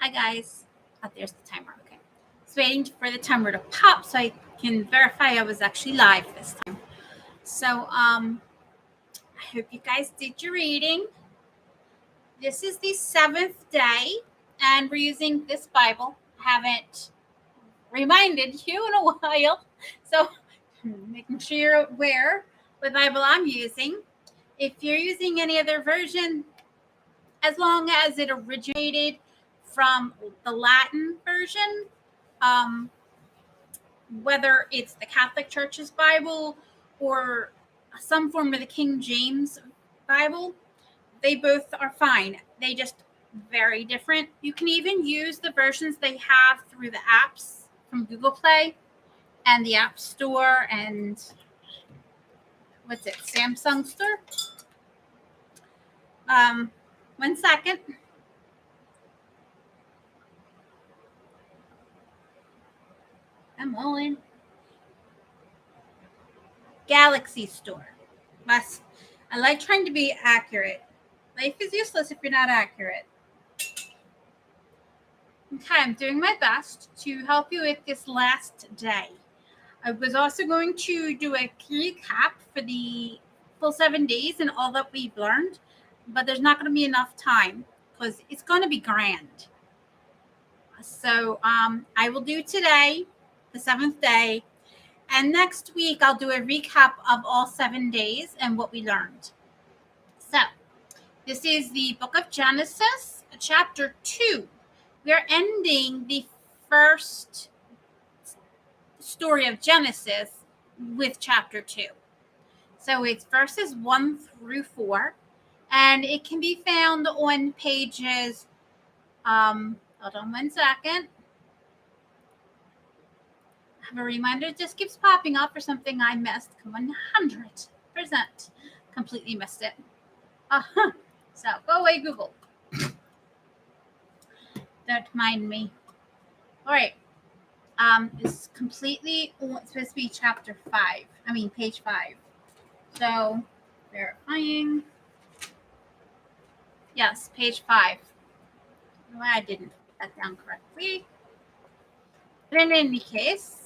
Hi guys. Oh, there's the timer. Okay. Just waiting for the timer to pop so I can verify I was actually live this time. So I hope you guys did your reading. This is the 7th day, and we're using this Bible. I haven't reminded you in a while, so making sure you're aware what Bible I'm using. If you're using any other version, as long as it originated from the Latin version, whether it's the Catholic Church's Bible or some form of the King James Bible, they both are fine. They just very different. You can even use the versions they have through the apps from Google Play and the App Store and Samsung Store. 1 second. I'm all in. Galaxy Store. I like trying to be accurate. Life is useless if you're not accurate. Okay, I'm doing my best to help you with this last day. I was also going to do a recap for the full 7 days and all that we've learned, but there's not going to be enough time because it's going to be grand. So I will do today, the 7th day, and next week I'll do a recap of all 7 days and what we learned. So this is the book of Genesis, chapter 2. We're ending the first story of Genesis with chapter 2. So it's verses 1 through 4, and it can be found on pages, hold on 1 second. I have a reminder, it just keeps popping up for something I missed. 100% completely missed it. So go away, Google. Don't mind me. All right. It's completely supposed to be chapter 5. Page 5. So, verifying. Yes, page 5. Well, I didn't put that down correctly. But in any case,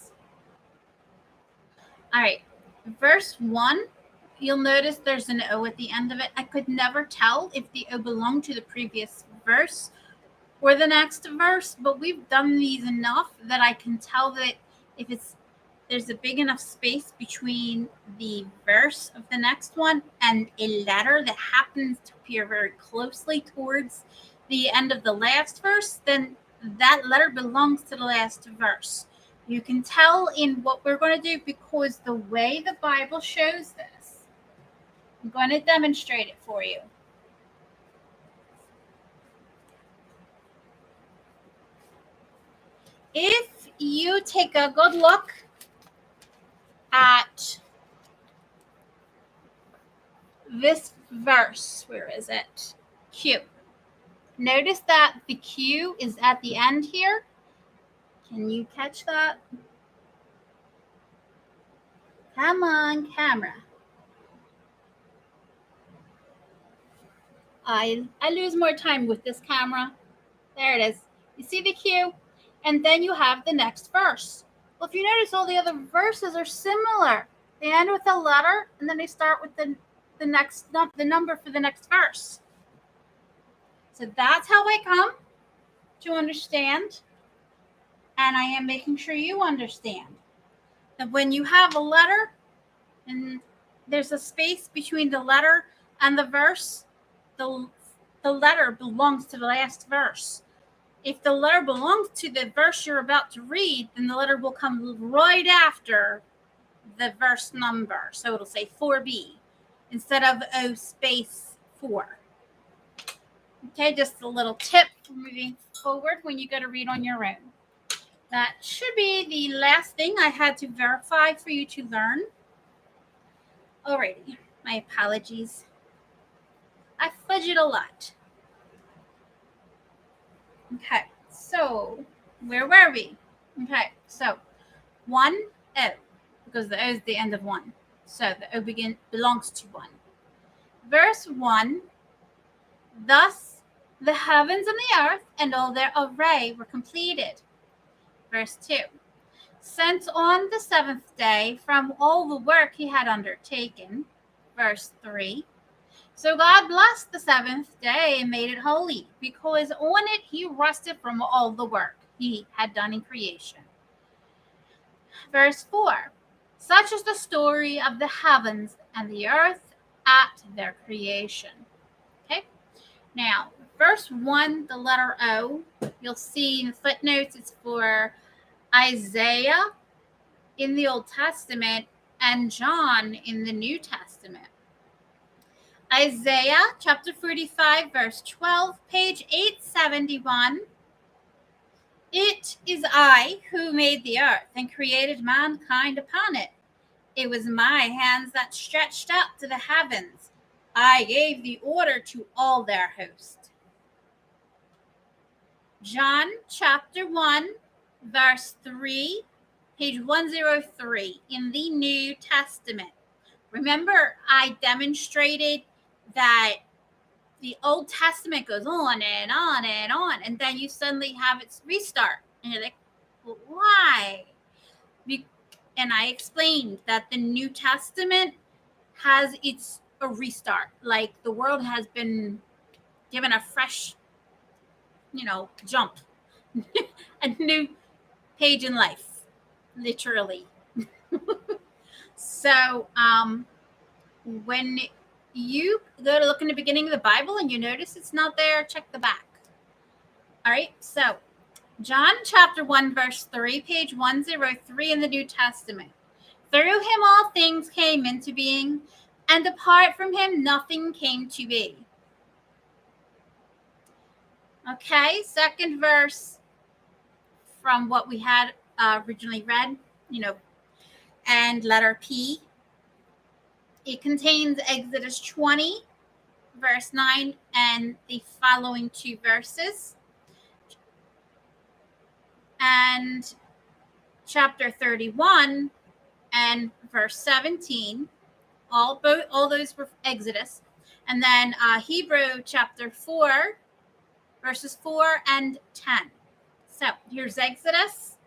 all right. Verse 1, you'll notice there's an O at the end of it. I could never tell if the O belonged to the previous verse or the next verse, but we've done these enough that I can tell that if there's a big enough space between the verse of the next one and a letter that happens to appear very closely towards the end of the last verse, then that letter belongs to the last verse. You can tell in what we're going to do because the way the Bible shows this, I'm going to demonstrate it for you. If you take a good look at this verse, where is it? Q. Notice that the Q is at the end here. Can you catch that? Come on, camera. I lose more time with this camera. There it is. You see the Q? And then you have the next verse. Well, if you notice, all the other verses are similar. They end with a letter, and then they start with the number for the next verse. So that's how I come to understand, and I am making sure you understand that when you have a letter and there's a space between the letter and the verse, the letter belongs to the last verse. If the letter belongs to the verse you're about to read, then the letter will come right after the verse number. So it'll say 4b instead of O space 4. Okay, just a little tip for moving forward when you go to read on your own. That should be the last thing I had to verify for you to learn. Alrighty, my apologies. I fudged a lot. Okay, so where were we? Okay, so 1 O, because the O is the end of 1. So the O belongs to 1. Verse 1, thus The heavens and the earth and all their array were completed. Verse 2. Sent on the seventh day from all the work he had undertaken. Verse 3. So God blessed the seventh day and made it holy, because on it he rested from all the work he had done in creation. Verse 4. Such is the story of the heavens and the earth at their creation. Okay? Now, verse 1, the letter O, you'll see in the footnotes it's for Isaiah in the Old Testament and John in the New Testament. Isaiah chapter 45, verse 12, page 871. It is I who made the earth and created mankind upon it. It was my hands that stretched up to the heavens. I gave the order to all their host. John chapter 1, verse 3, page 103 in the New Testament. Remember, I demonstrated that the Old Testament goes on and on and on, and then you suddenly have it restart. And you're like, well, why? And I explained that the New Testament has a restart. Like the world has been given a fresh, jump, a new page in life, literally. So, when you go to look in the beginning of the Bible and you notice it's not there, check the back. All right, so John chapter 1, verse 3, page 103 in the New Testament. Through him all things came into being, and apart from him nothing came to be. Okay, second verse from what we had originally read, and letter P. It contains Exodus 20, verse 9, and the following two verses. And chapter 31 and verse 17, all those were Exodus. And then Hebrew chapter 4, verses 4 and 10. So here's Exodus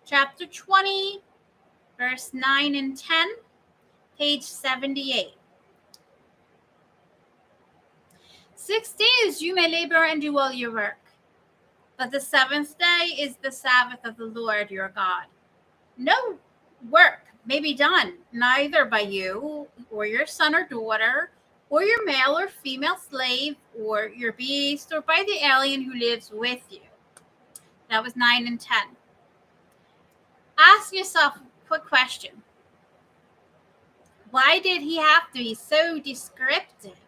chapter 20, verse 9 and 10, page 78. 6 days you may labor and do all your work, but the seventh day is the Sabbath of the Lord your God. No work may be done, neither by you or your son or daughter, or your male or female slave, or your beast, or by the alien who lives with you. That was 9 and 10. Ask yourself a quick question. Why did he have to be so descriptive?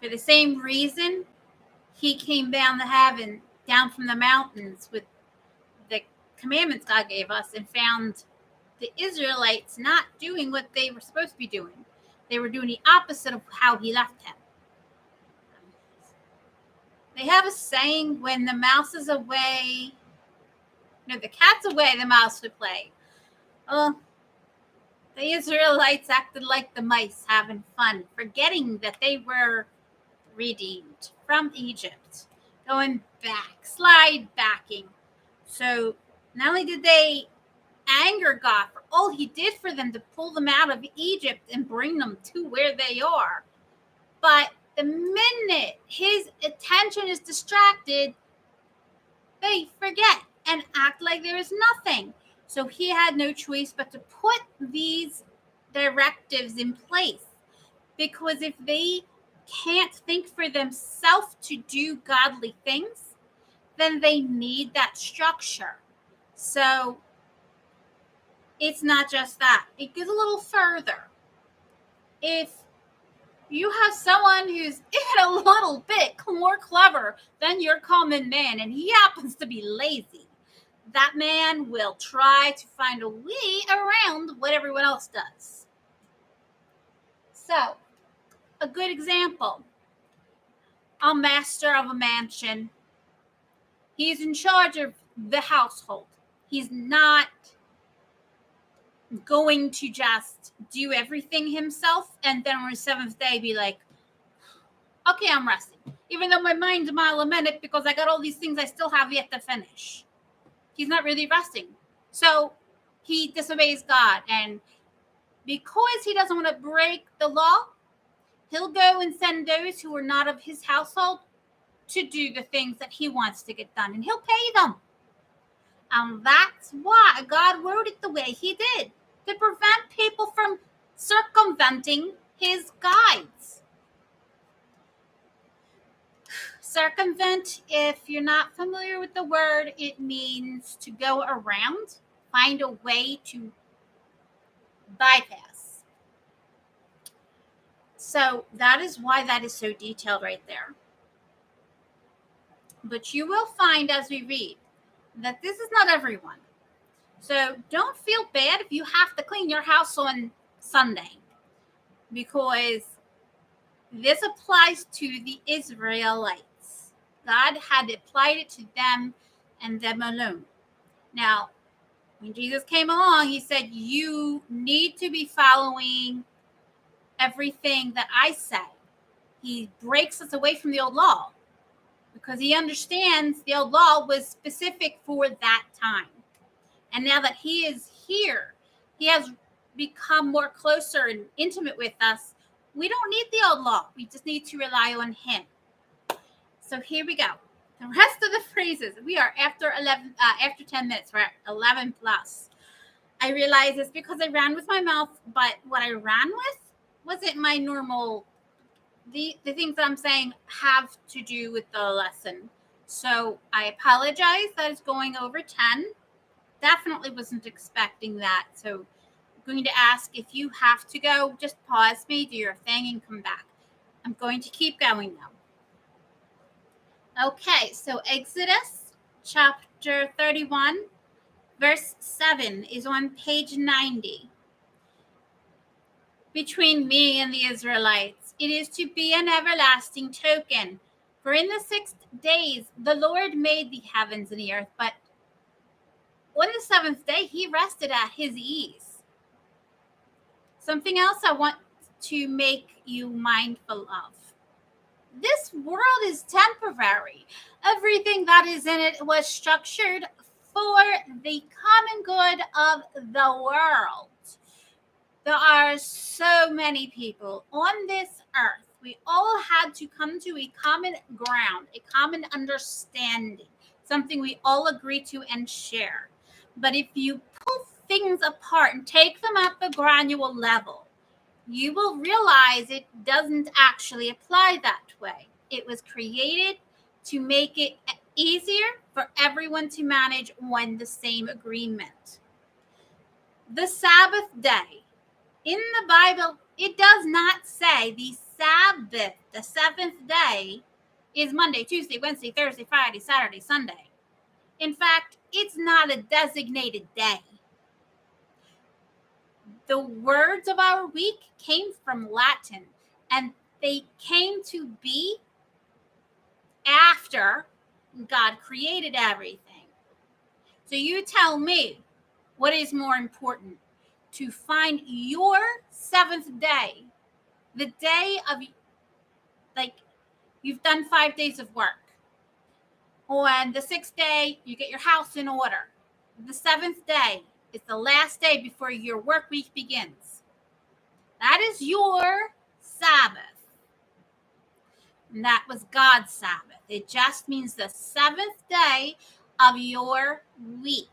For the same reason he came down from the mountains with the commandments God gave us and found the Israelites not doing what they were supposed to be doing. They were doing the opposite of how he left them. They have a saying, when the mouse is away, the cat's away, the mouse would play. Oh, the Israelites acted like the mice having fun, forgetting that they were redeemed from Egypt, going back, slide backing. So not only did they anger God for all he did for them to pull them out of Egypt and bring them to where they are, but the minute his attention is distracted, they forget and act like there is nothing. So he had no choice but to put these directives in place, because if they can't think for themselves to do godly things, then they need that structure. So it's not just that. It goes a little further. If you have someone who's even a little bit more clever than your common man, and he happens to be lazy, that man will try to find a way around what everyone else does. So, a good example, a master of a mansion. He's in charge of the household. He's not going to just do everything himself and then on the seventh day be like, Okay, I'm resting. Even though my mind's a mile a minute because I got all these things I still have yet to finish. He's not really resting. So he disobeys God. And because he doesn't want to break the law, he'll go and send those who are not of his household to do the things that he wants to get done. And he'll pay them. And that's why God wrote it the way he did, to prevent people from circumventing his guides. Circumvent, if you're not familiar with the word, it means to go around, find a way to bypass. So that is why that is so detailed right there. But you will find as we read that this is not everyone. So don't feel bad if you have to clean your house on Sunday, because this applies to the Israelites. God had applied it to them and them alone. Now, when Jesus came along, he said, you need to be following everything that I say. He breaks us away from the old law because he understands the old law was specific for that time. And now that he is here, he has become more closer and intimate with us. We don't need the old law. We just need to rely on him. So here we go. The rest of the phrases. We are after 10 minutes. We're at 11 plus. I realize it's because I ran with my mouth, but what I ran with wasn't my normal. The things that I'm saying have to do with the lesson. So I apologize that it's going over 10. Definitely wasn't expecting that. So I'm going to ask, if you have to go, just pause me, do your thing, and come back. I'm going to keep going now. Okay, so Exodus chapter 31, verse 7 is on page 90. Between me and the Israelites, it is to be an everlasting token. For in the 6 days the Lord made the heavens and the earth, but on the 7th day he rested at his ease. Something else I want to make you mindful of. This world is temporary. Everything that is in it was structured for the common good of the world. There are so many people on this earth. We all had to come to a common ground, a common understanding, something we all agree to and share. But if you pull things apart and take them at the granular level, you will realize it doesn't actually apply that way. It was created to make it easier for everyone to manage on the same agreement. The Sabbath day. In the Bible, it does not say the Sabbath, the 7th day, is Monday, Tuesday, Wednesday, Thursday, Friday, Saturday, Sunday. In fact, it's not a designated day. The words of our week came from Latin, and they came to be after God created everything. So you tell me, what is more important? To find your 7th day, the day of, like, you've done 5 days of work. On the 6th day, you get your house in order. The 7th day is the last day before your work week begins. That is your Sabbath. And that was God's Sabbath. It just means the 7th day of your week.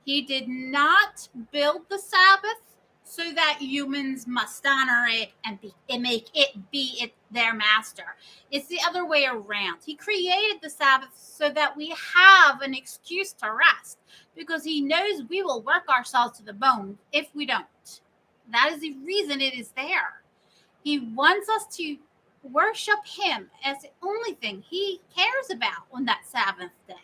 He did not build the Sabbath so that humans must honor it and make it be their master. It's the other way around. He created the Sabbath so that we have an excuse to rest, because he knows we will work ourselves to the bone if we don't. That is the reason it is there. He wants us to worship him as the only thing he cares about on that Sabbath day.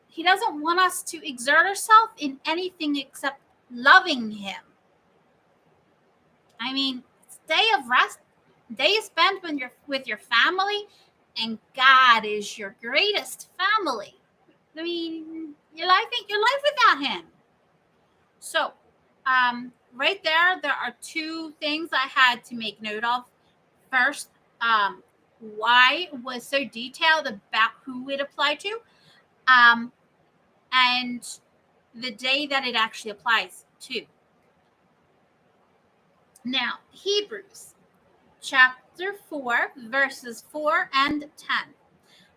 He doesn't want us to exert ourselves in anything except loving him. I mean, it's day of rest, day spent when you're with your family, and God is your greatest family. I mean, your life ain't your life without him. So, right there are 2 things I had to make note of. First, why it was so detailed about who it applied to, um, and the day that it actually applies to. Now, Hebrews chapter 4, verses 4 and 10.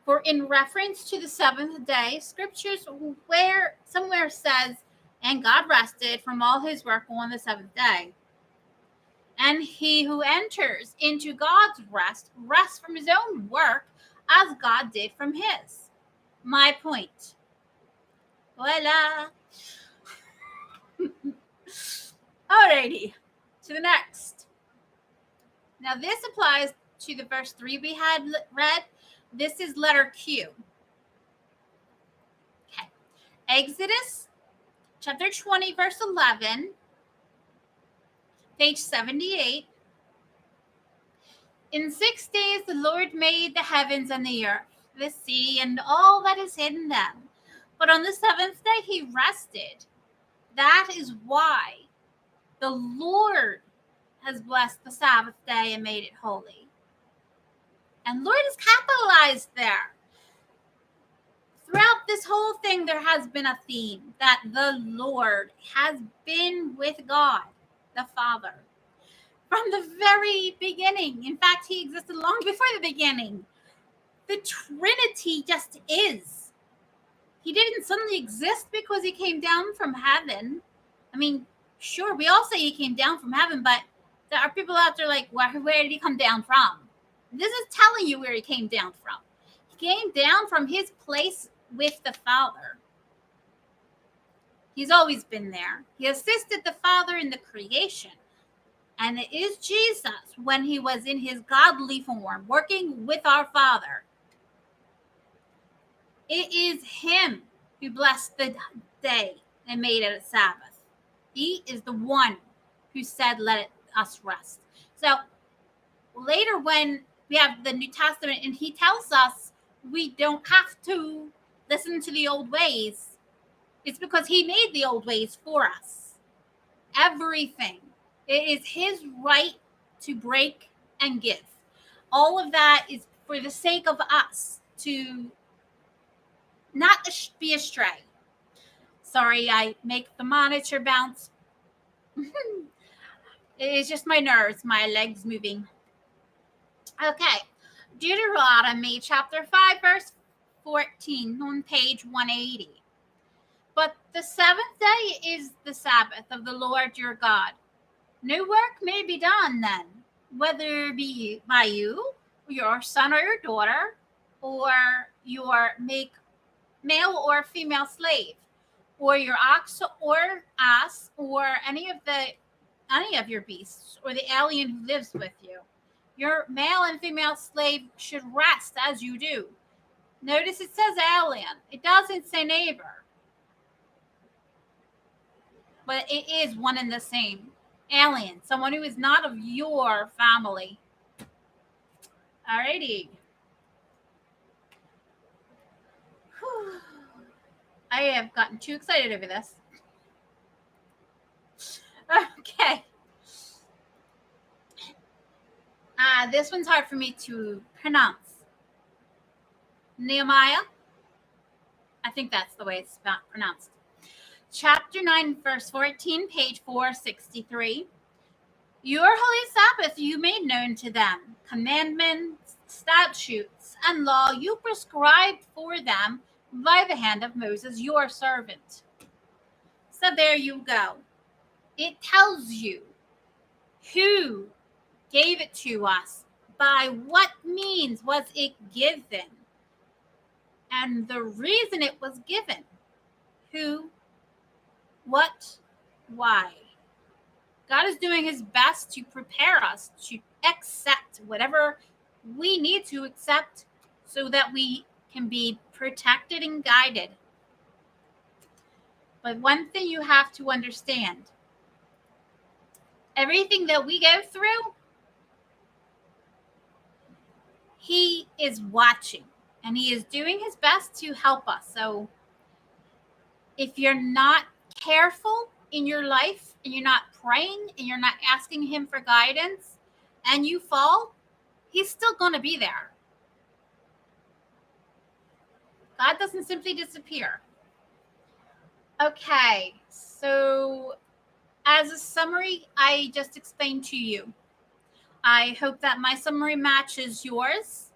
For in reference to the seventh day, scriptures where somewhere says, and God rested from all his work on the seventh day. And he who enters into God's rest rests from his own work as God did from his. My point. Voila. Alrighty, to the next. Now this applies to the verse 3 we had read. This is letter Q. Okay. Exodus chapter 20, verse 11, page 78. In 6 days the Lord made the heavens and the earth, the sea, and all that is in them. But on the seventh day he rested. That is why the Lord has blessed the Sabbath day and made it holy. And Lord is capitalized there. Throughout this whole thing, there has been a theme that the Lord has been with God, the Father, from the very beginning. In fact, he existed long before the beginning. The Trinity just is. He didn't suddenly exist because he came down from heaven. I mean, sure, we all say he came down from heaven, but there are people out there like, where did he come down from? This is telling you where he came down from. He came down from his place with the Father. He's always been there. He assisted the Father in the creation. And it is Jesus when he was in his godly form, working with our Father. It is him who blessed the day and made it a Sabbath. He is the one who said, let us rest. So later when we have the New Testament and he tells us we don't have to listen to the old ways, it's because he made the old ways for us. Everything. It is his right to break and give. All of that is for the sake of us to not be astray. Sorry, I make the monitor bounce. It's just my nerves, my legs moving. Okay. Deuteronomy chapter 5, verse 14 on page 180. But the seventh day is the Sabbath of the Lord your God. No work may be done then, whether it be by you, your son or your daughter, or your male or female slave, or your ox or ass, or any of your beasts, or the alien who lives with you. Your male and female slave should rest as you do. Notice it says alien. It doesn't say neighbor. But it is one and the same. Alien, someone who is not of your family. Alrighty. Whew. I have gotten too excited over this. Okay. This one's hard for me to pronounce. Nehemiah. I think that's the way it's pronounced. Chapter 9, verse 14, page 463. Your holy Sabbath you made known to them, commandments, statutes, and law you prescribed for them by the hand of Moses, your servant. So there you go. It tells you who gave it to us, by what means was it given, and the reason it was given. Who, what, why. God is doing his best to prepare us to accept whatever we need to accept so that we can be protected and guided. But one thing you have to understand, everything that we go through, he is watching and he is doing his best to help us. So if you're not careful in your life and you're not praying and you're not asking him for guidance and you fall, He's still going to be there. God doesn't simply disappear. Okay, so as a summary, I just explained to you. I hope that my summary matches yours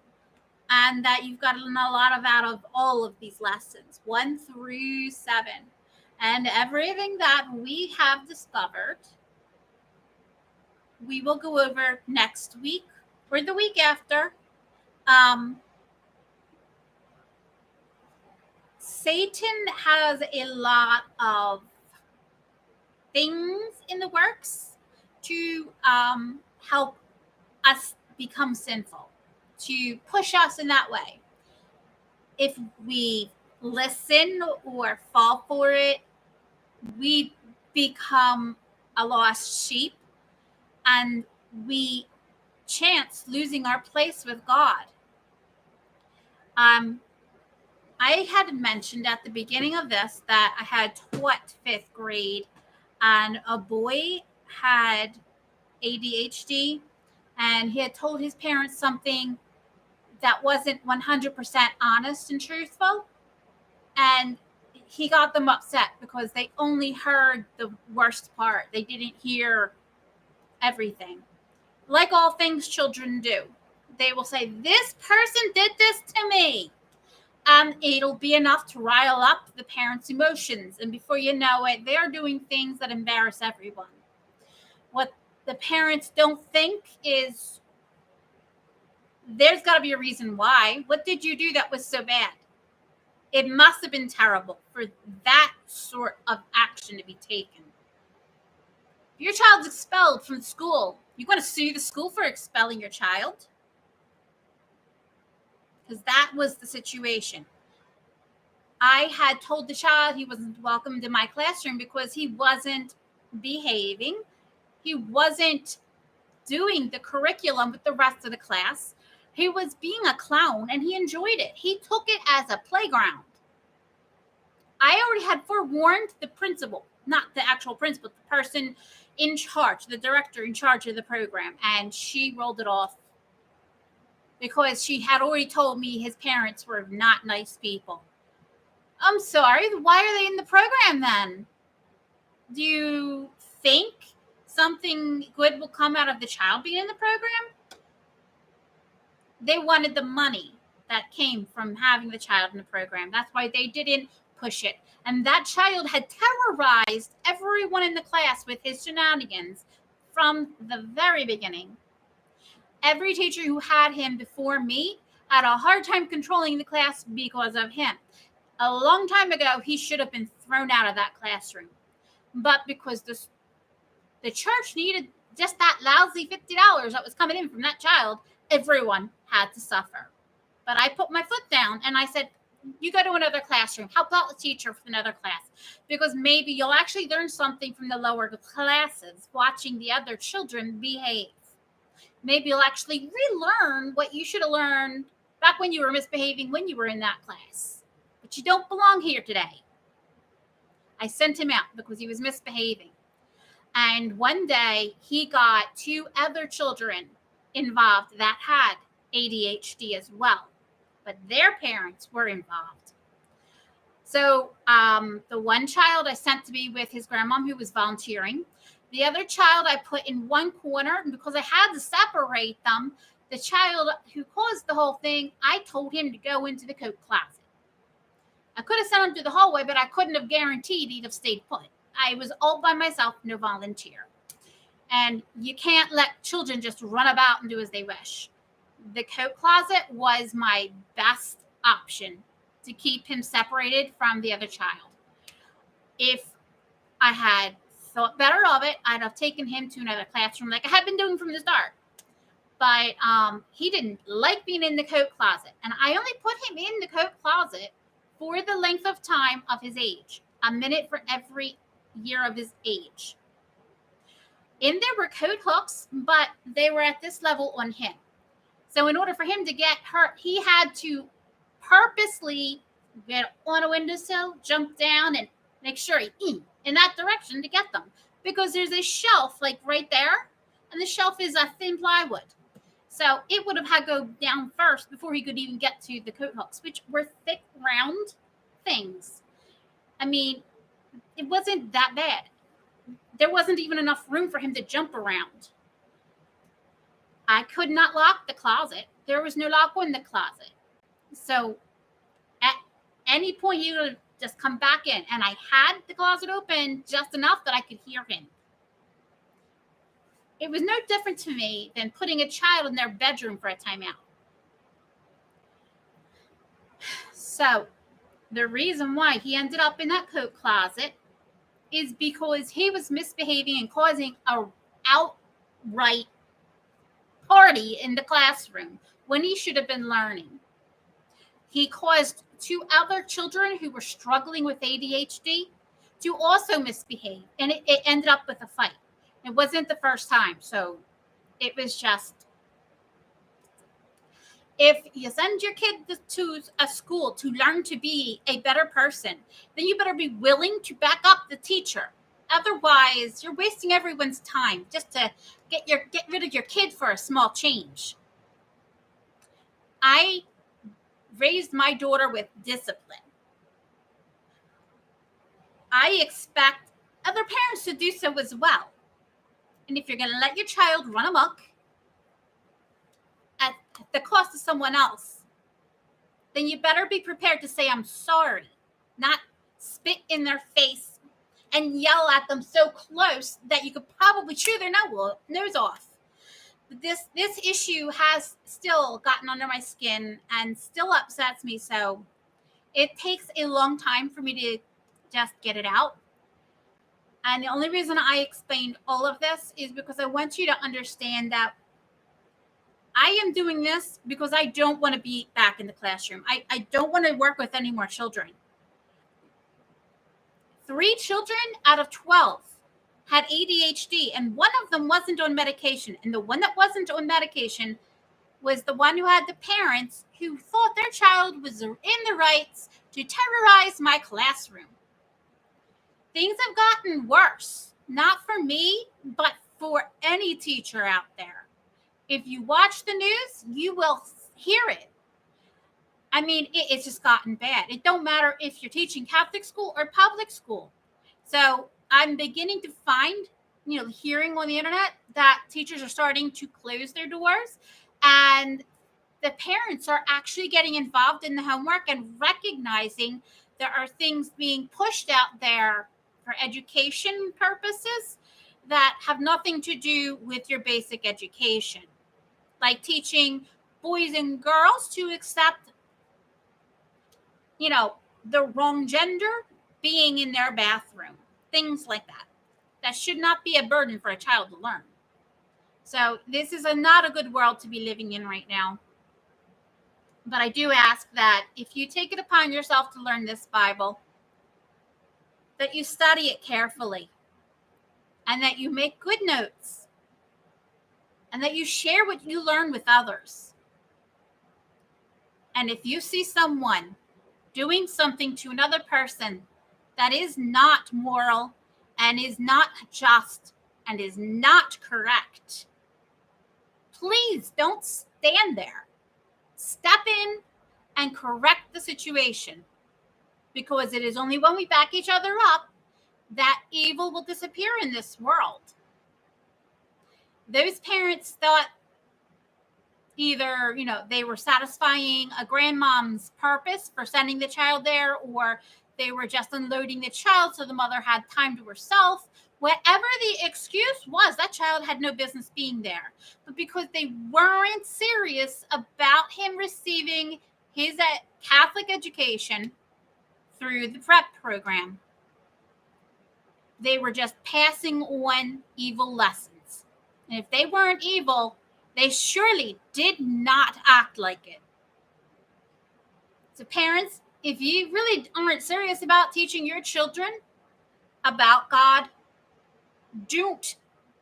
and that you've gotten a lot out of all of these lessons, 1 through 7. And everything that we have discovered, we will go over next week or the week after. Satan has a lot of things in the works to help us become sinful, to push us in that way. If we listen or fall for it, we become a lost sheep and we chance losing our place with God. I had mentioned at the beginning of this that I had taught 5th grade and a boy had ADHD and he had told his parents something that wasn't 100% honest and truthful. And he got them upset because they only heard the worst part. They didn't hear everything. Like all things children do. They will say, this person did this to me. And it'll be enough to rile up the parents' emotions. And before you know it, they're doing things that embarrass everyone. What the parents don't think is there's got to be a reason why. What did you do that was so bad? It must have been terrible for that sort of action to be taken. If your child's expelled from school, you're going to sue the school for expelling your child? Because that was the situation. I had told the child he wasn't welcome to my classroom because he wasn't behaving. He wasn't doing the curriculum with the rest of the class. He was being a clown and he enjoyed it. He took it as a playground. I already had forewarned the principal, not the actual principal, the person in charge, the director in charge of the program, and she rolled it off because she had already told me his parents were not nice people. I'm sorry, why are they in the program then? Do you think something good will come out of the child being in the program? They wanted the money that came from having the child in the program. That's why they didn't push it. And that child had terrorized everyone in the class with his shenanigans from the very beginning. Every teacher who had him before me had a hard time controlling the class because of him. A long time ago, he should have been thrown out of that classroom. But because the church needed just that lousy $50 that was coming in from that child, everyone had to suffer. But I put my foot down and I said, you go to another classroom. Help out the teacher for another class. Because maybe you'll actually learn something from the lower classes, watching the other children behave. Maybe you'll actually relearn what you should have learned back when you were misbehaving when you were in that class. But you don't belong here today. I sent him out because he was misbehaving. And one day he got 2 other children involved that had ADHD as well, but their parents were involved. So the one child I sent to be with his grandmom who was volunteering. The other child I put in one corner, and because I had to separate them, the child who caused the whole thing, I told him to go into the coat closet. I could have sent him to the hallway, but I couldn't have guaranteed he'd have stayed put. I was all by myself, no volunteer. And you can't let children just run about and do as they wish. The coat closet was my best option to keep him separated from the other child. If I had thought better of it, I'd have taken him to another classroom like I had been doing from the start. But he didn't like being in the coat closet. And I only put him in the coat closet for the length of time of his age, a minute for every year of his age. In there were coat hooks, but they were at this level on him. So in order for him to get hurt, he had to purposely get on a windowsill, jump down, and make sure he in that direction to get them. Because there's a shelf like right there, and the shelf is a thin plywood. So it would have had to go down first before he could even get to the coat hooks, which were thick, round things. I mean, it wasn't that bad. There wasn't even enough room for him to jump around. I could not lock the closet. There was no lock on the closet. So at any point, he would just come back in. And I had the closet open just enough that I could hear him. It was no different to me than putting a child in their bedroom for a timeout. So the reason why he ended up in that coat closet is because he was misbehaving and causing a outright party in the classroom when he should have been learning. He caused 2 other children who were struggling with ADHD to also misbehave, and it ended up with a fight. It wasn't the first time, so it was just, if you send your kid to a school to learn to be a better person, then you better be willing to back up the teacher. Otherwise, you're wasting everyone's time just to get rid of your kid for a small change. I raised my daughter with discipline. I expect other parents to do so as well. And if you're going to let your child run amok at the cost of someone else, then you better be prepared to say, I'm sorry, not spit in their face and yell at them so close that you could probably chew their nose off. This issue has still gotten under my skin and still upsets me. So it takes a long time for me to just get it out. And the only reason I explained all of this is because I want you to understand that I am doing this because I don't want to be back in the classroom. I don't want to work with any more children. 3 children out of 12 had ADHD, and one of them wasn't on medication. And the one that wasn't on medication was the one who had the parents who thought their child was in the rights to terrorize my classroom. Things have gotten worse, not for me, but for any teacher out there. If you watch the news, you will hear it. I mean, it's just gotten bad. It don't matter if you're teaching Catholic school or public school. So I'm beginning to find, hearing on the internet that teachers are starting to close their doors, and the parents are actually getting involved in the homework and recognizing there are things being pushed out there for education purposes that have nothing to do with your basic education, like teaching boys and girls to accept, the wrong gender being in their bathroom, things like that. That should not be a burden for a child to learn. So this is not a good world to be living in right now. But I do ask that if you take it upon yourself to learn this Bible, that you study it carefully and that you make good notes and that you share what you learn with others. And if you see someone doing something to another person that is not moral and is not just and is not correct, please don't stand there. Step in and correct the situation, because it is only when we back each other up that evil will disappear in this world. Those parents thought either, they were satisfying a grandmom's purpose for sending the child there, or they were just unloading the child so the mother had time to herself. Whatever the excuse was, that child had no business being there. But because they weren't serious about him receiving his Catholic education through the prep program, they were just passing on evil lessons. And if they weren't evil, they surely did not act like it. So parents, if you really aren't serious about teaching your children about God, don't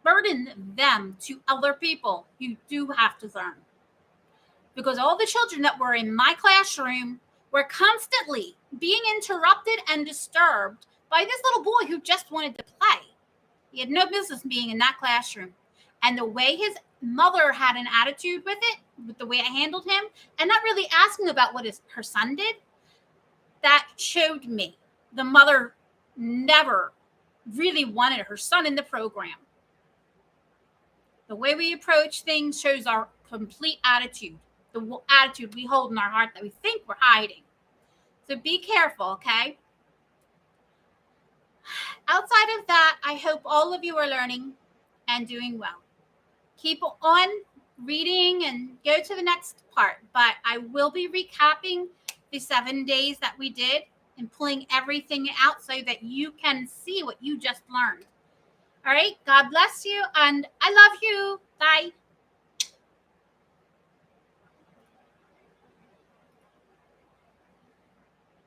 burden them to other people. You do have to learn. Because all the children that were in my classroom were constantly being interrupted and disturbed by this little boy who just wanted to play. He had no business being in that classroom. and the way his mother had an attitude with it, with the way I handled him, and not really asking about what her son did, that showed me the mother never really wanted her son in the program. The way we approach things shows our complete attitude, the attitude we hold in our heart that we think we're hiding. So be careful, okay? Outside of that, I hope all of you are learning and doing well. Keep on reading and go to the next part, but I will be recapping the 7 days that we did and pulling everything out so that you can see what you just learned. All right, God bless you, and I love you. Bye.